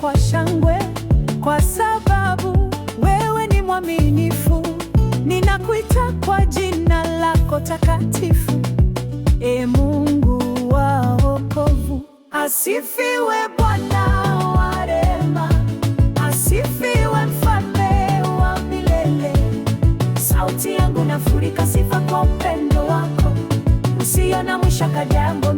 kwa shangwe, kwa sababu wewe ni mwaminifu. Ninakuita kwa jina lako takatifu, Ee Mungu wa wokovu. Asifiwe Bwana wa rehema, asifiwe Mfalme wa milele. Sauti yangu nafurika sifa kwa upendo wako usio na mwisho. Jambo